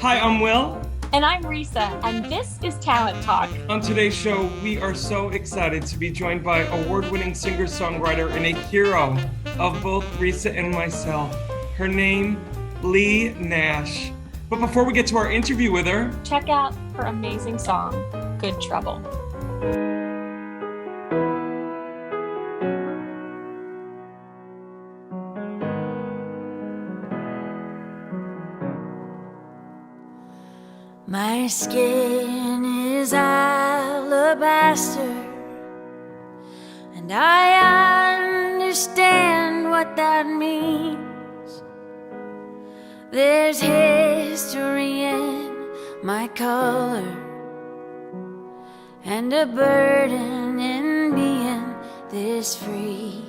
Hi, I'm Will. And I'm Risa, and this is Talent Talk. On today's show, we are so excited to be joined by award-winning singer-songwriter and a hero of both Risa and myself. Her name, Leigh Nash. But before we get to our interview with her, check out her amazing song, Good Trouble. My skin is alabaster, and I understand what that means. There's history in my color, and a burden in being this free.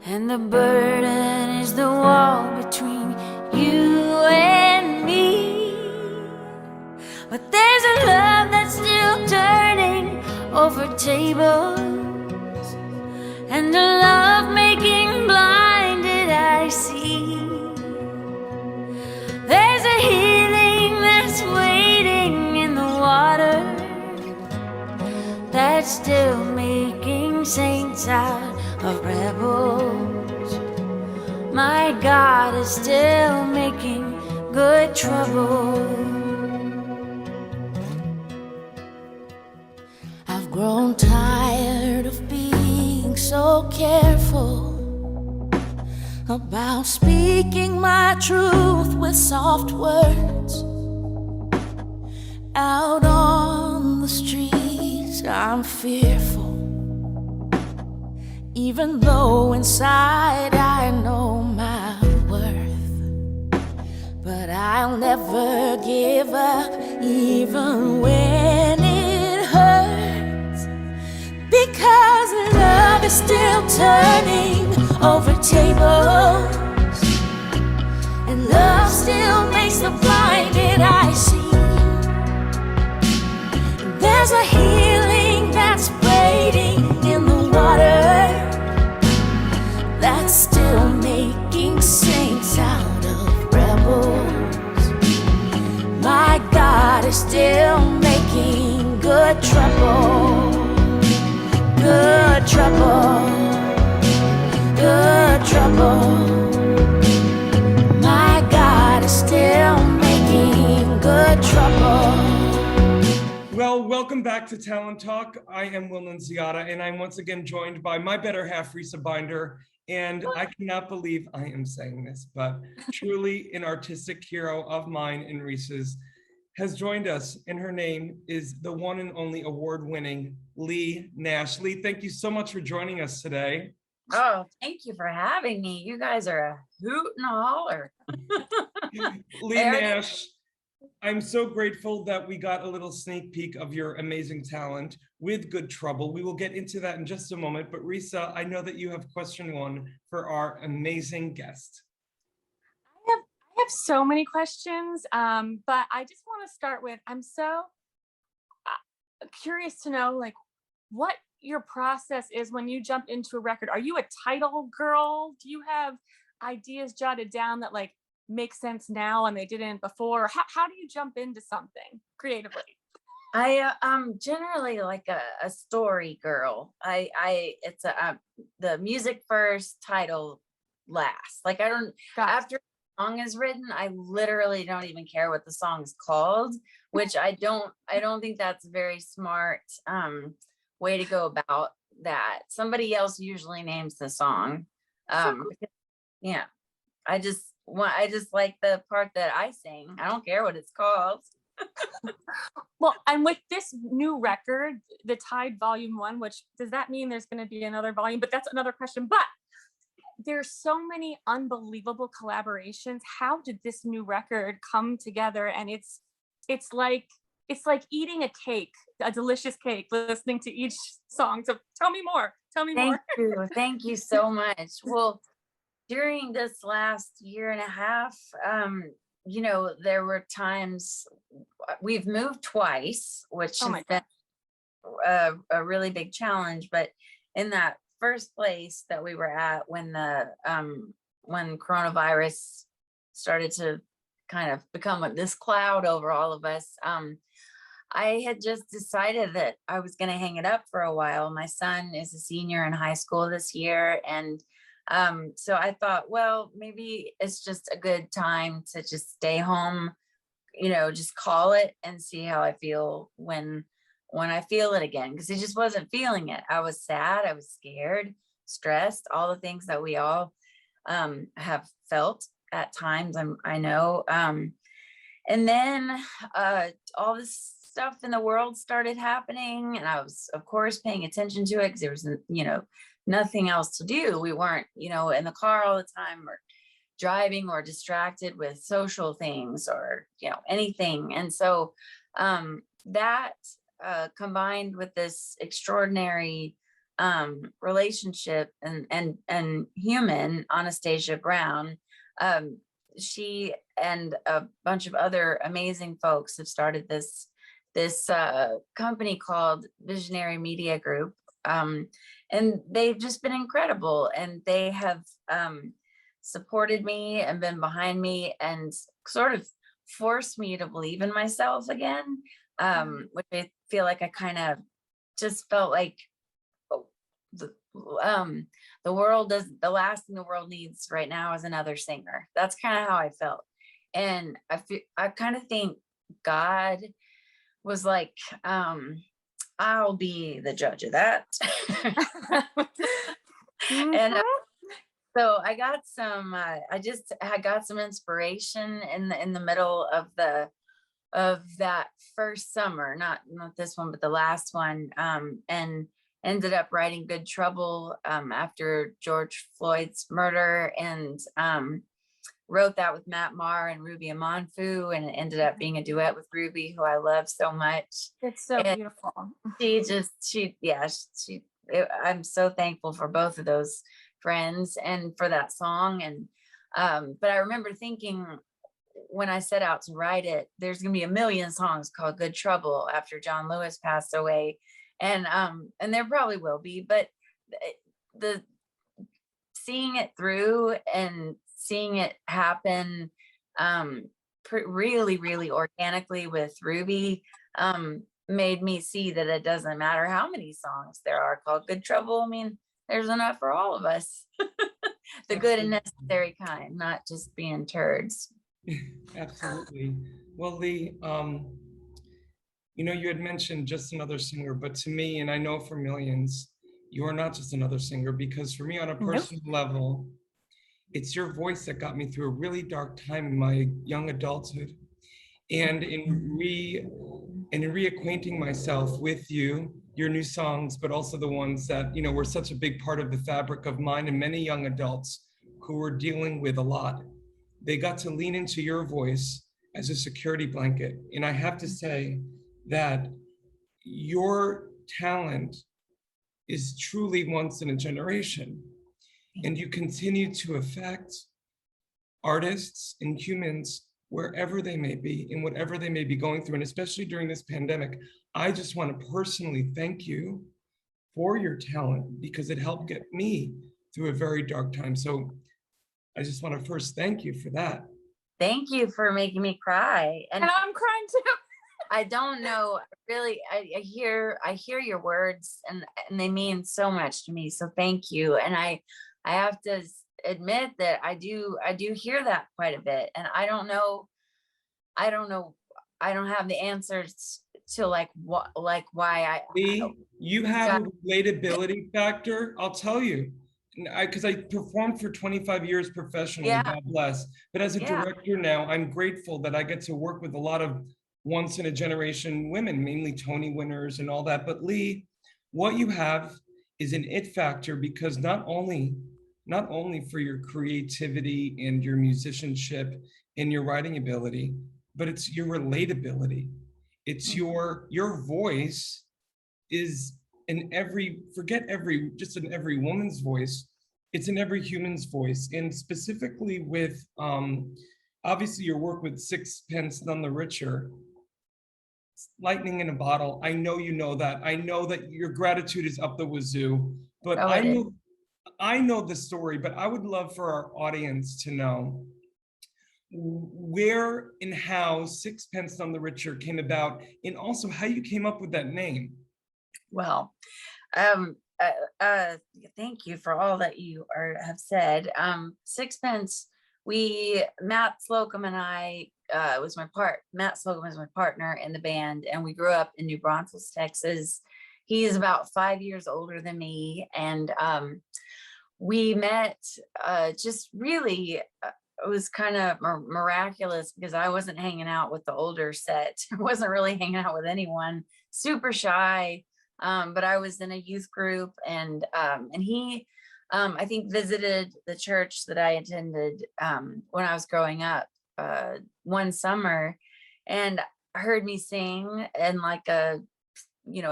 And the burden is the wall between you and me. But there's a love that's still turning over tables, and a love making blinded I see. There's a healing that's waiting in the water, that's still making saints out of rebels. My God is still making good trouble. I've grown tired of being so careful about speaking my truth with soft words. Out on the streets I'm fearful, even though inside I know my worth. But I'll never give up, even when it hurts, because love is still turning over tables, and love still makes the blinded eye see. And there's a healing that's waiting in the water, that's still making saints out of rebels. My God is still making good trouble. Good trouble, good trouble. My God is still making good trouble. well, welcome back to Talent Talk. I am Will Nunziata, and I'm once again joined by my better half, Risa Binder. And I cannot believe I am saying this, but truly an artistic hero of mine and Risa's has joined us, and her name is the one and only award-winning Leigh Nash. Leigh, thank you so much for joining us today. Oh, thank you for having me. You guys are a hoot and a holler. Leigh Nash, I'm so grateful that we got a little sneak peek of your amazing talent with Good Trouble. We will get into that in just a moment, but Risa, I know that you have question one for our amazing guest. I have so many questions, but I just want to start with, I'm so curious to know, like, what your process is when you jump into a record. Are you a title girl? Do you have ideas jotted down that like make sense now and they didn't before? How do you jump into something creatively? I generally like a story girl. It's the music first, title last. Like I don't after a song is written, I literally don't even care what the song's called, which I don't think that's a very smart way to go about that. Somebody else usually names the song. Yeah, I just like the part that I sing. I don't care what it's called. Well, and with this new record, The Tide Volume 1, which does that mean there's going to be another volume? But that's another question. But there's so many unbelievable collaborations. How did this new record come together? And it's like eating a cake, a delicious cake, listening to each song. So tell me more. Thank you so much. Well, during this last year and a half, you know, there were times we've moved twice, which has been a really big challenge. But in that first place that we were at when the when coronavirus started to kind of become this cloud over all of us. I had just decided that I was going to hang it up for a while. My son is a senior in high school this year. And so I thought, well, maybe it's just a good time to just stay home, just call it and see how I feel when I feel it again. Because I just wasn't feeling it. I was sad. I was scared, stressed, all the things that we all have felt at times, I know. And then all this stuff in the world started happening, and I was, of course, paying attention to it because there was, nothing else to do. We weren't, in the car all the time or driving or distracted with social things or, anything. And so that combined with this extraordinary relationship and human, Anastasia Brown, she and a bunch of other amazing folks have started this company called Visionary Media Group. And they've just been incredible. And they have supported me and been behind me and sort of forced me to believe in myself again, which I feel like I kind of just felt like the last thing the world needs right now is another singer. That's kind of how I felt. And I kind of think God was like, I'll be the judge of that. And so I got some, I got some inspiration in the middle of that first summer, not this one, but the last one, and ended up writing Good Trouble after George Floyd's murder, and wrote that with Matt Maher and Ruby Amanfu, and it ended up being a duet with Ruby, who I love so much. It's so and beautiful. I'm so thankful for both of those friends and for that song. And but I remember thinking when I set out to write it, there's gonna be a million songs called Good Trouble after John Lewis passed away, and there probably will be, but the seeing it through and seeing it happen really, really organically with Ruby made me see that it doesn't matter how many songs there are called Good Trouble. I mean, there's enough for all of us. The good and necessary kind, not just being turds. Absolutely. Well, Leigh, you had mentioned just another singer, but to me, and I know for millions, you are not just another singer, because for me on a personal level, it's your voice that got me through a really dark time in my young adulthood. And in reacquainting myself with you, your new songs, but also the ones that, were such a big part of the fabric of mine and many young adults who were dealing with a lot, they got to lean into your voice as a security blanket. And I have to say that your talent is truly once in a generation. And you continue to affect artists and humans wherever they may be and whatever they may be going through. And especially during this pandemic, I just want to personally thank you for your talent, because it helped get me through a very dark time. So I just want to first thank you for that. Thank you for making me cry. And I'm crying too. I don't know, really, I hear your words and they mean so much to me. So thank you. And I have to admit that I do hear that quite a bit. And I don't know, I don't have the answers to why Leigh, you have a relatability factor. I'll tell you, because I performed for 25 years professionally, God bless. But as a director now, I'm grateful that I get to work with a lot of once in a generation women, mainly Tony winners and all that. But Leigh, what you have is an it factor, because not only for your creativity and your musicianship and your writing ability, but it's your relatability. It's your voice is in every woman's voice, it's in every human's voice. And specifically with obviously your work with Sixpence None The Richer, lightning in a bottle. I know you know that. I know that your gratitude is up the wazoo, but I know the story, but I would love for our audience to know, where and how Sixpence None The Richer came about, and also how you came up with that name. Well, thank you for all that you have said. Sixpence, Matt Slocum and I, Matt Slocum was my partner in the band, and we grew up in New Braunfels, Texas. He is about 5 years older than me, and we met just really, it was kind of miraculous because I wasn't hanging out with the older set. I wasn't really hanging out with anyone, super shy. But I was in a youth group, and he, I think, visited the church that I attended when I was growing up one summer, and heard me sing in like a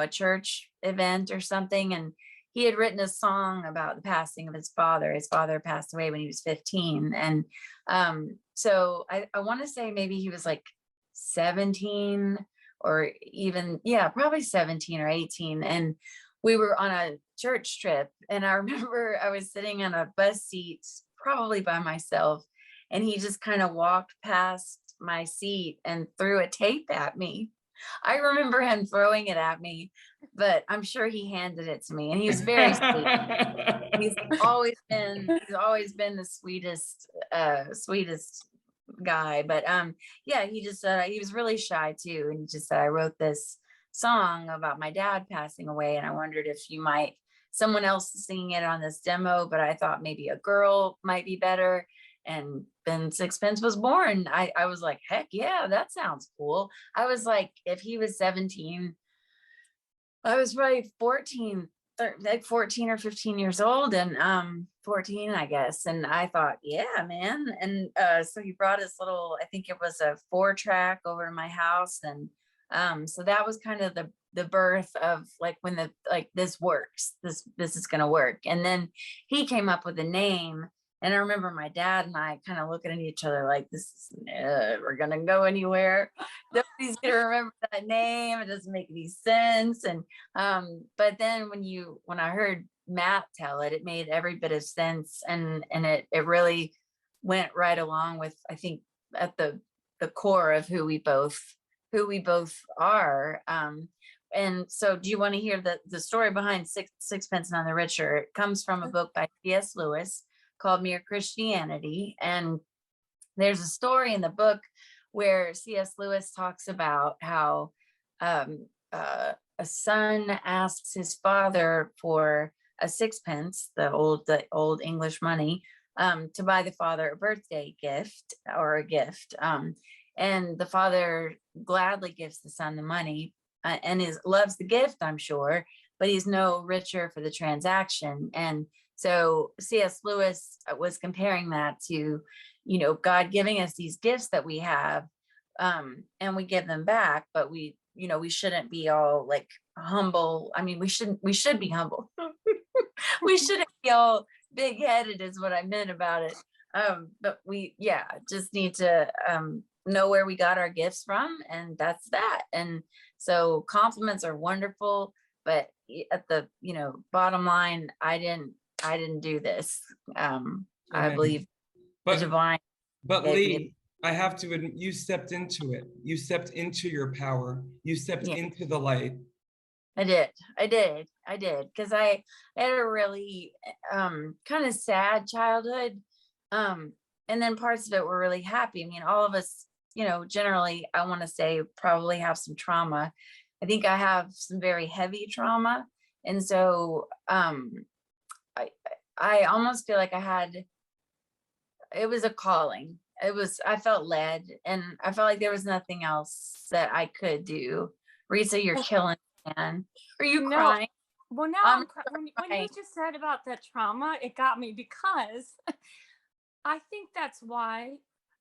church event or something. And he had written a song about the passing of his father. His father passed away when he was 15. And so I want to say maybe he was like 17, or even, yeah, probably 17 or 18. And we were on a church trip. And I remember I was sitting on a bus seat, probably by myself. And he just kind of walked past my seat and threw a tape at me. I remember him throwing it at me, but I'm sure he handed it to me. And he was very sweet. He's always been the sweetest guy. But yeah, he just said, he was really shy too, and he just said, I wrote this song about my dad passing away, and I wondered if someone else singing it on this demo, but I thought maybe a girl might be better. And then Sixpence was born. I was like, heck yeah, that sounds cool. I was like, if he was 17, I was probably 14 or 15 years old, and 14, I guess. And I thought, yeah, man. And so he brought his little, I think it was a 4-track over to my house. And so that was kind of the birth of like, when this works, this is gonna work. And then he came up with a name. And I remember my dad and I kind of looking at each other like, this is never gonna go anywhere. Nobody's gonna remember that name. It doesn't make any sense. And but then when I heard Matt tell it, it made every bit of sense, and it really went right along with, I think, at the core of who we both are. And so, do you want to hear the story behind Sixpence None The Richer? It comes from a book by C.S. Lewis called Mere Christianity. And there's a story in the book where C.S. Lewis talks about how a son asks his father for a sixpence, the old English money, to buy the father a birthday gift or a gift. And the father gladly gives the son the money, and loves the gift, I'm sure, but he's no richer for the transaction. And so C.S. Lewis was comparing that to, God giving us these gifts that we have, and we give them back, but we shouldn't be all like humble. I mean, we should be humble. We shouldn't be all big-headed is what I meant about it. But we just need to know where we got our gifts from, and that's that. And so compliments are wonderful, but at the bottom line, I didn't do this. I believe the divine. But Leigh, I have to admit, you stepped into it. You stepped into your power. You stepped into the light. I did. Because I had a really kind of sad childhood. And then parts of it were really happy. I mean, all of us, generally, I want to say probably have some trauma. I think I have some very heavy trauma. And so I almost feel like it was a calling. I felt led, and I felt like there was nothing else that I could do. Risa, you're killing me, man. Are you crying? Well, now I'm crying. When you just said about that trauma, it got me, because I think that's why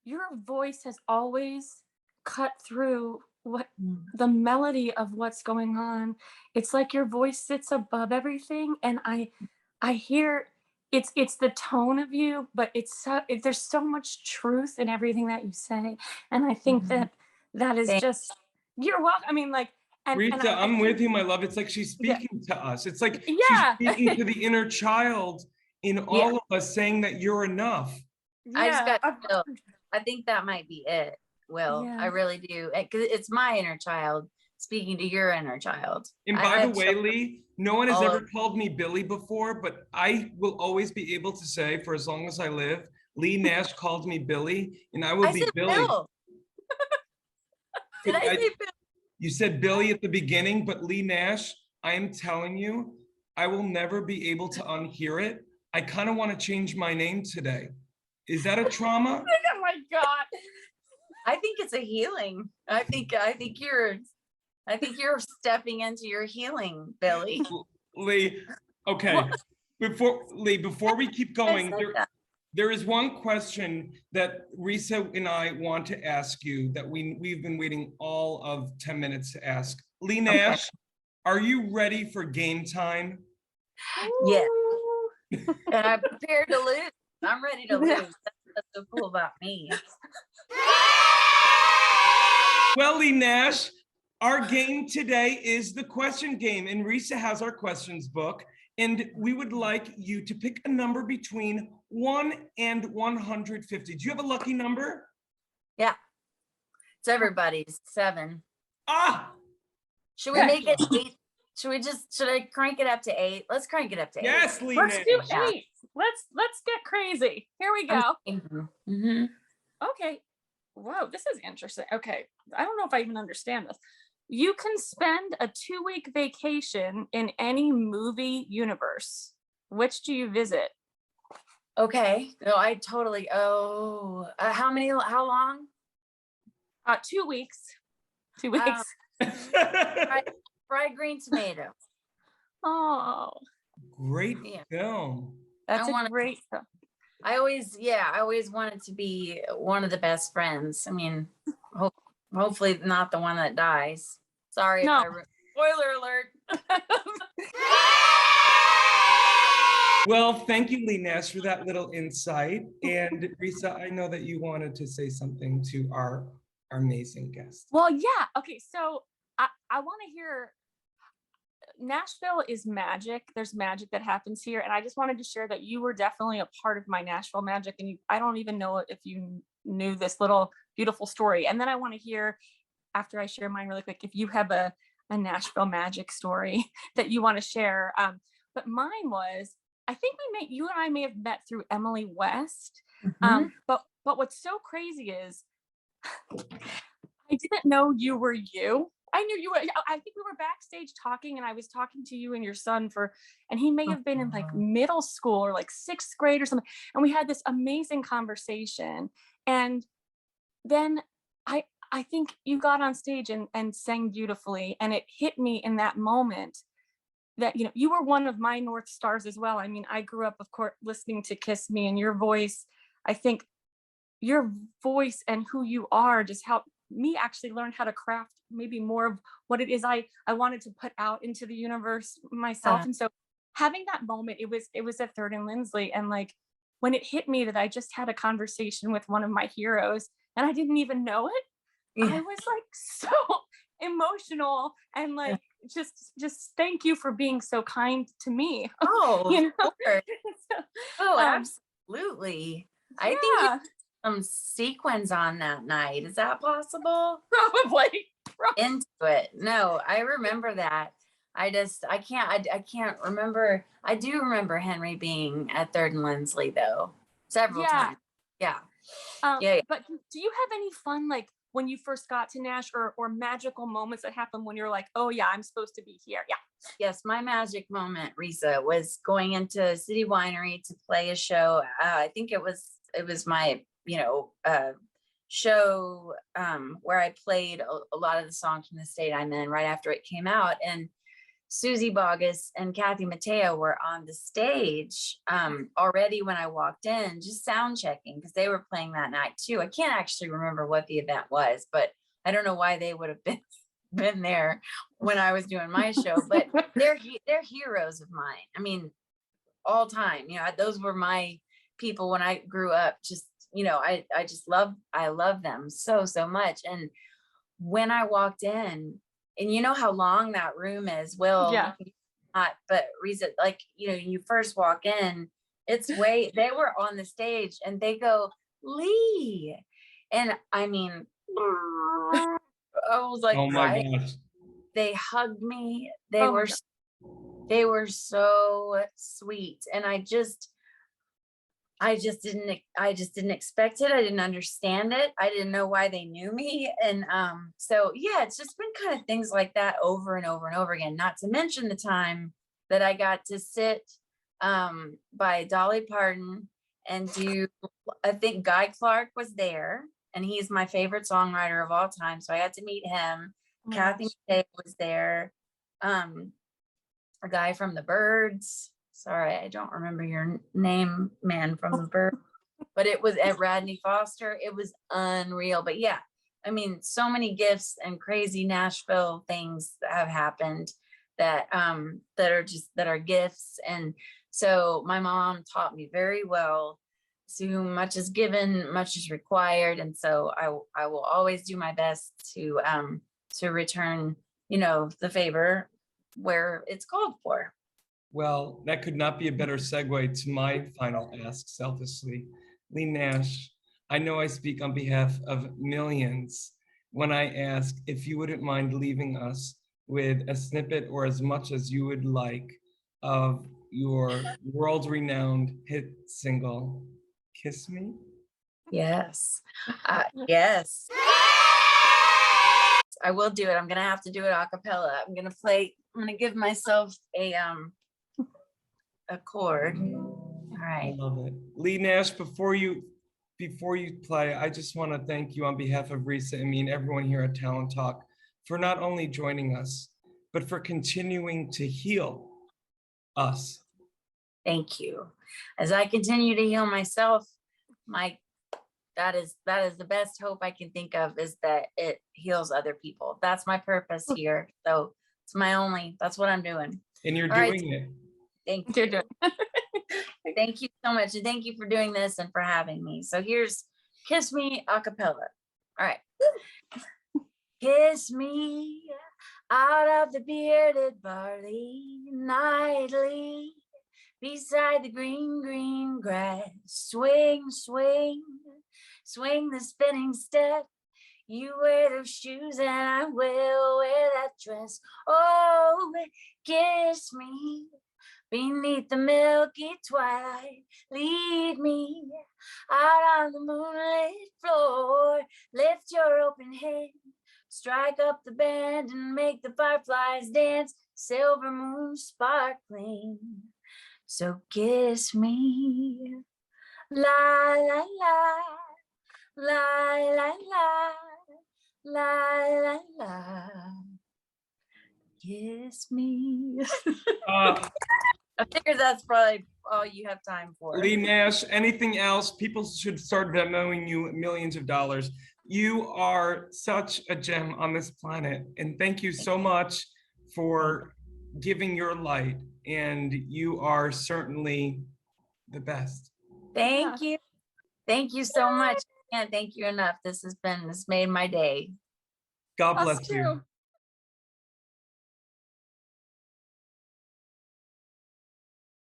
your voice has always cut through the melody of what's going on. It's like your voice sits above everything, and I hear it's the tone of you, but there's so much truth in everything that you say, and I think that is just, you're welcome. I mean, like, Rita, I'm with you, my love. It's like she's speaking to us. It's like she's speaking to the inner child in all of us, saying that you're enough. I just got I think that might be it. Will, Yeah. I really do. Because it's my inner child speaking to your inner child. And I by the have way, children Leigh, no one has all ever over- called me Billy before, but I will always be able to say, for as long as I live, Leigh Nash called me Billy, and I will I be said Billy. Bill. Did I say Bill? You said Billy at the beginning, but Leigh Nash, I am telling you, I will never be able to unhear it. I kind of want to change my name today. Is that a trauma? Oh my God. I think it's a healing. I think you're stepping into your healing, Billy. Leigh, okay. Before we keep going, there is one question that Risa and I want to ask you that we've been waiting all of 10 minutes to ask. Leigh Nash, are you ready for game time? Yeah. And I'm prepared to lose. I'm ready to lose. That's what's so cool about me. Well, Leigh Nash, our game today is the question game, and Risa has our questions book, and we would like you to pick a number between 1 and 150. Do you have a lucky number? Yeah. It's everybody's 7. Ah! Should we make it 8? Should I crank it up to 8? Let's crank it up to 8. Yes, Leigh Let's Nash. do 8. Let's get crazy. Here we go. Mm-hmm. Okay. Whoa, this is interesting. Okay. I don't know if I even understand this. You can spend a 2-week vacation in any movie universe. Which do you visit? Okay. No, I totally. Oh, how long? 2 weeks. 2 weeks. Fried green tomato. Oh, Great film. that's a great film. I always wanted to be one of the best friends. I mean, hopefully not the one that dies. Sorry No. if spoiler alert. Well, thank you, Leigh Nash, for that little insight. And Risa, I know that you wanted to say something to our amazing guest. Well, yeah. Okay, so I want to hear. Nashville is magic. There's magic that happens here, and I just wanted to share that you were definitely a part of my Nashville magic. And I don't even know if you knew this little beautiful story. And then I want to hear, after I share mine really quick, if you have a Nashville magic story that you want to share. But mine was, I think you and I may have met through Emily West. But what's so crazy is I didn't know you were you. I knew you were. I think we were backstage talking, and I was talking to you and your son and he may have been in like middle school or like 6th grade or something. And we had this amazing conversation. And then I think you got on stage and sang beautifully. And it hit me in that moment that, you were one of my North Stars as well. I mean, I grew up, of course, listening to Kiss Me, and your voice, I think your voice and who you are just helped me actually learn how to craft maybe more of what it is I wanted to put out into the universe myself. And so having that moment, it was at 3rd and Lindsley, and like when it hit me that I just had a conversation with one of my heroes and I didn't even know it, I was like so emotional and like just thank you for being so kind to me. Oh, So, absolutely. I think you some sequins on that night. Is that possible? Probably. Into it. No, I remember that. I can't remember. I do remember Henry being at 3rd and Lindsley though. Several times. Yeah. But do you have any fun, like when you first got to Nash, or magical moments that happen when you're like, oh yeah, I'm supposed to be here? Yeah. Yes, my magic moment, Risa, was going into City Winery to play a show. I think it was my show where I played a lot of the songs from the state I'm in right after it came out, and Susie Bogus and Kathy Mateo were on the stage already when I walked in, just sound checking, because they were playing that night too. I can't actually remember what the event was, but I don't know why they would have been there when I was doing my show, but they're heroes of mine. I mean, all time, those were my people when I grew up. Just, I love them so much. And when I walked in, and you know how long that room is, but Risa, like, you first walk in, they were on the stage and they go, Leigh, And I mean, I was like, Oh my gosh. They hugged me. Oh my They were so sweet. And I just didn't expect it. I didn't understand it. I didn't know why they knew me. And so yeah, it's just been kind of things like that over and over and over again. Not to mention the time that I got to sit by Dolly Parton and do, I think Guy Clark was there, and he's my favorite songwriter of all time. So I got to meet him. Oh my Kathy gosh. Day was there. A guy from the Birds. Sorry, I don't remember your name, man from the Birds, but it was at Radney Foster. It was unreal. But yeah, I mean, so many gifts and crazy Nashville things that have happened that that are gifts. And so my mom taught me very well. So much is given, much is required, and so I will always do my best to return, the favor where it's called for. Well, that could not be a better segue to my final ask, selfishly. Leigh Nash, I know I speak on behalf of millions when I ask if you wouldn't mind leaving us with a snippet or as much as you would like of your world-renowned hit single, Kiss Me? Yes. Yes. I will do it. I'm gonna have to do it a cappella. I'm gonna give myself a chord. All I right. love it. Leigh Nash, before you play, I just want to thank you on behalf of Risa and me and everyone here at Talent Talk for not only joining us, but for continuing to heal us. Thank you. As I continue to heal myself, that is the best hope I can think of, is that it heals other people. That's my purpose here. So that's what I'm doing. And you're All right. doing it. Thank You're you. doing. Thank you so much. And thank you for doing this and for having me. So here's Kiss Me a cappella. All right. Kiss me out of the bearded barley nightly, beside the green, green grass. Swing, swing, swing the spinning step. You wear those shoes and I will wear that dress. Oh, kiss me beneath the milky twilight. Lead me out on the moonlit floor. Lift your open hand, strike up the band and make the fireflies dance. Silver moon sparkling. So kiss me. La la la, la la la, la la la. Kiss me. I figured that's probably all you have time for. Leigh Nash, anything else? People should start Venmoing you millions of dollars. You are such a gem on this planet. And thank you so much for giving your light. And you are certainly the best. Thank you. Thank you so much. Can't thank you enough. This made my day. God Us bless you. too.